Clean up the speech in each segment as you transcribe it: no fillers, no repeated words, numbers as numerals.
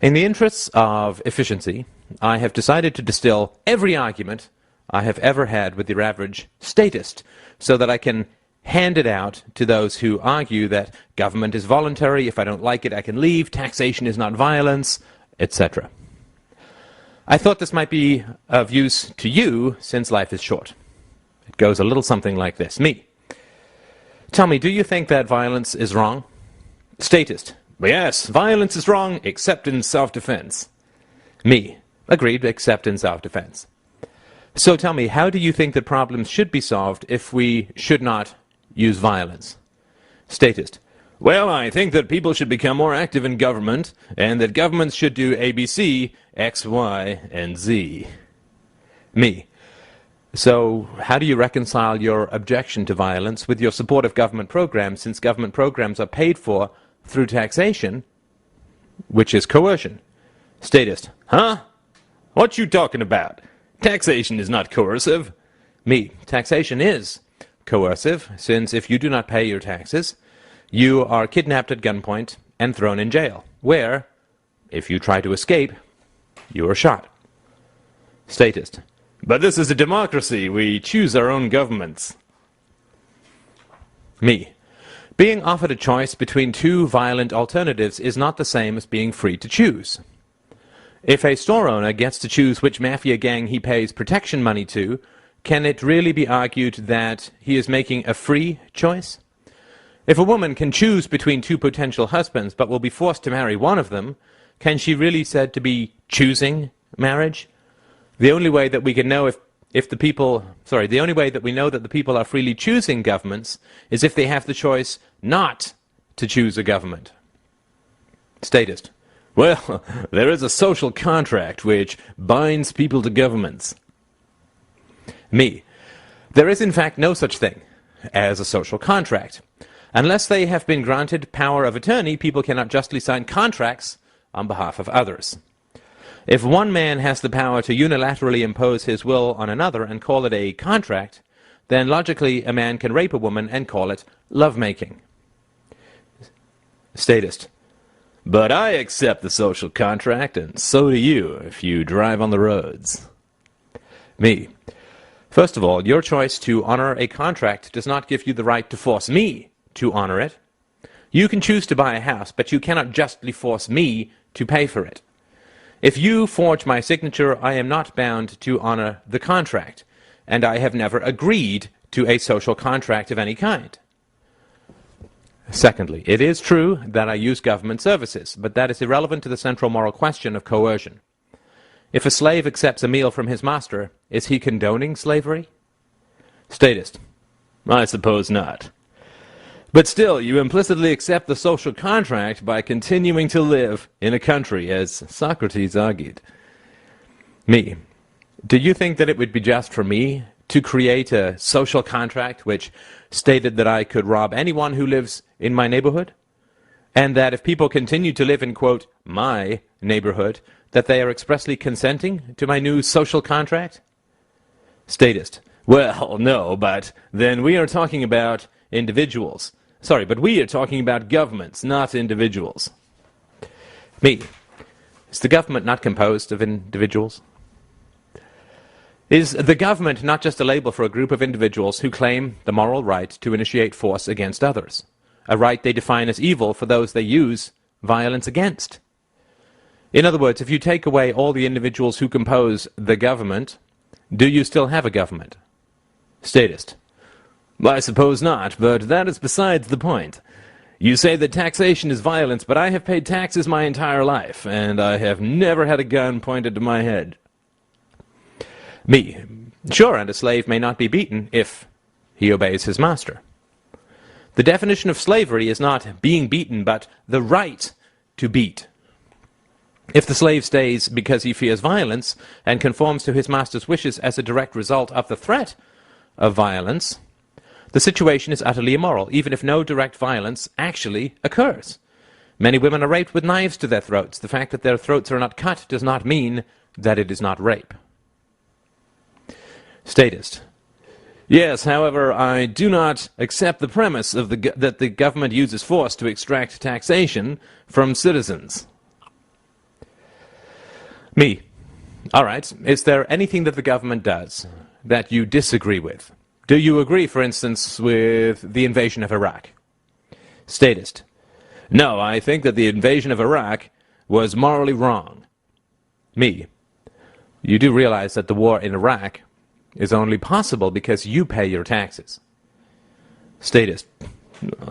In the interests of efficiency, I have decided to distill every argument I have ever had with your average statist so that I can hand it out to those who argue that government is voluntary, if I don't like it I can leave, taxation is not violence, etc. I thought this might be of use to you since life is short. It goes a little something like this. Me. Tell me, do you think that violence is wrong? Statist. Yes, violence is wrong, except in self-defense. Me. Agreed, except in self-defense. So tell me, how do you think that problems should be solved if we should not use violence? Statist. Well, I think that people should become more active in government, and that governments should do ABC, X, Y, and Z. Me. So, how do you reconcile your objection to violence with your support of government programs, since government programs are paid for through taxation, which is coercion? Statist. Huh? What you talking about? Taxation is not coercive. Me. Taxation is coercive, since if you do not pay your taxes, you are kidnapped at gunpoint and thrown in jail, where, if you try to escape, you are shot. Statist. But this is a democracy. We choose our own governments. Me. Being offered a choice between two violent alternatives is not the same as being free to choose. If a store owner gets to choose which mafia gang he pays protection money to, can it really be argued that he is making a free choice? If a woman can choose between two potential husbands but will be forced to marry one of them, can she really be said to be choosing marriage? The only way that we can know the only way that we know that the people are freely choosing governments is if they have the choice not to choose a government. Statist. Well, there is a social contract which binds people to governments. Me. There is in fact no such thing as a social contract. Unless they have been granted power of attorney, people cannot justly sign contracts on behalf of others. If one man has the power to unilaterally impose his will on another and call it a contract, then logically a man can rape a woman and call it lovemaking. Statist. But I accept the social contract, and so do you if you drive on the roads. Me. First of all, your choice to honor a contract does not give you the right to force me to honor it. You can choose to buy a house, but you cannot justly force me to pay for it. If you forge my signature, I am not bound to honor the contract, and I have never agreed to a social contract of any kind. Secondly, it is true that I use government services, but that is irrelevant to the central moral question of coercion. If a slave accepts a meal from his master, is he condoning slavery? Statist. I suppose not. But still, you implicitly accept the social contract by continuing to live in a country, as Socrates argued. Me. Do you think that it would be just for me to create a social contract which stated that I could rob anyone who lives in my neighborhood? And that if people continue to live in, quote, my neighborhood, that they are expressly consenting to my new social contract? Statist. Well, no, but then we are talking about individuals. Sorry, but we are talking about governments, not individuals. Me. Is the government not composed of individuals? Is the government not just a label for a group of individuals who claim the moral right to initiate force against others? A right they define as evil for those they use violence against. In other words, if you take away all the individuals who compose the government, do you still have a government? Statist. I suppose not, but that is besides the point. You say that taxation is violence, but I have paid taxes my entire life, and I have never had a gun pointed to my head. Me. Sure, and a slave may not be beaten if he obeys his master. The definition of slavery is not being beaten, but the right to beat. If the slave stays because he fears violence and conforms to his master's wishes as a direct result of the threat of violence, the situation is utterly immoral, even if no direct violence actually occurs. Many women are raped with knives to their throats. The fact that their throats are not cut does not mean that it is not rape. Statist. Yes, however, I do not accept the premise of that the government uses force to extract taxation from citizens. Me. All right. Is there anything that the government does that you disagree with? Do you agree, for instance, with the invasion of Iraq? Statist. No, I think that the invasion of Iraq was morally wrong. Me. You do realize that the war in Iraq is only possible because you pay your taxes. Statist.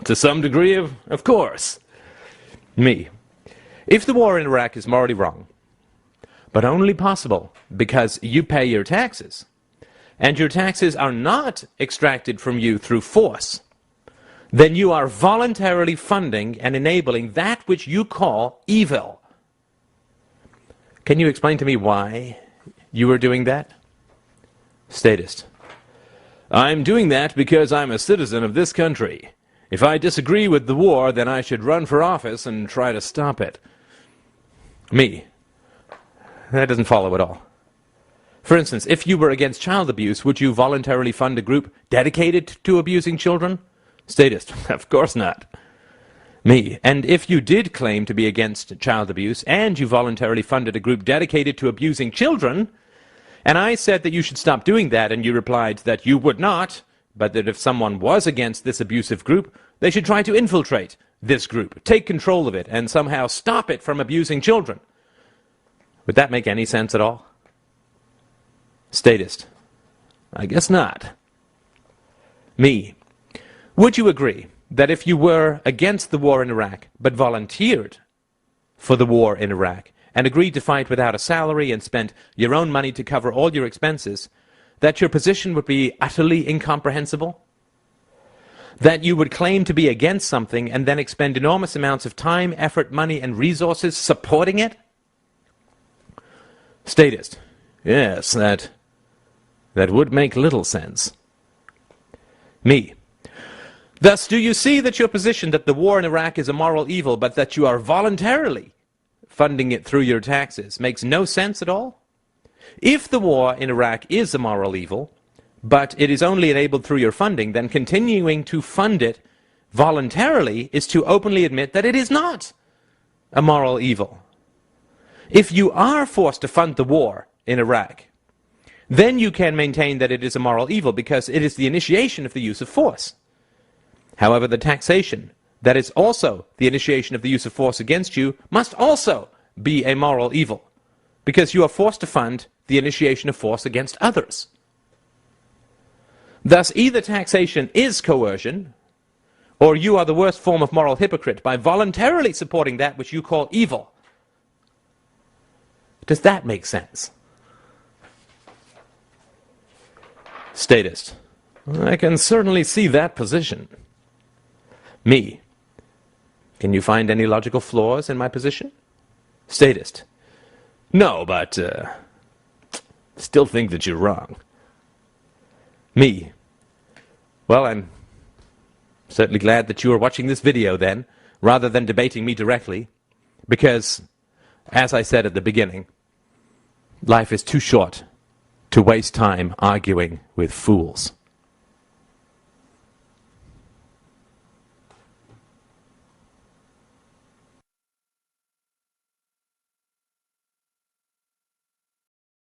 To some degree, of course. Me. If the war in Iraq is morally wrong, but only possible because you pay your taxes, and your taxes are not extracted from you through force, then you are voluntarily funding and enabling that which you call evil. Can you explain to me why you are doing that? Statist. I'm doing that because I'm a citizen of this country. If I disagree with the war, then I should run for office and try to stop it. Me. That doesn't follow at all. For instance, if you were against child abuse, would you voluntarily fund a group dedicated to abusing children? Statist. Of course not. Me. And if you did claim to be against child abuse, and you voluntarily funded a group dedicated to abusing children, and I said that you should stop doing that, and you replied that you would not, but that if someone was against this abusive group, they should try to infiltrate this group, take control of it, and somehow stop it from abusing children. Would that make any sense at all? Statist. I guess not. Me. Would you agree that if you were against the war in Iraq, but volunteered for the war in Iraq, and agreed to fight without a salary and spent your own money to cover all your expenses, that your position would be utterly incomprehensible? That you would claim to be against something and then expend enormous amounts of time, effort, money, and resources supporting it? Statist. Yes, that would make little sense. Me. Thus, do you see that your position that the war in Iraq is a moral evil, but that you are voluntarily funding it through your taxes, makes no sense at all? If the war in Iraq is a moral evil, but it is only enabled through your funding, then continuing to fund it voluntarily is to openly admit that it is not a moral evil. If you are forced to fund the war in Iraq, then you can maintain that it is a moral evil because it is the initiation of the use of force. However, the taxation that is also the initiation of the use of force against you must also be a moral evil, because you are forced to fund the initiation of force against others. Thus, either taxation is coercion, or you are the worst form of moral hypocrite by voluntarily supporting that which you call evil. Does that make sense? Statist. I can certainly see that position. Me. Can you find any logical flaws in my position? Statist. No, but still think that you're wrong. Me. Well, I'm certainly glad that you are watching this video then, rather than debating me directly, because, as I said at the beginning, life is too short to waste time arguing with fools.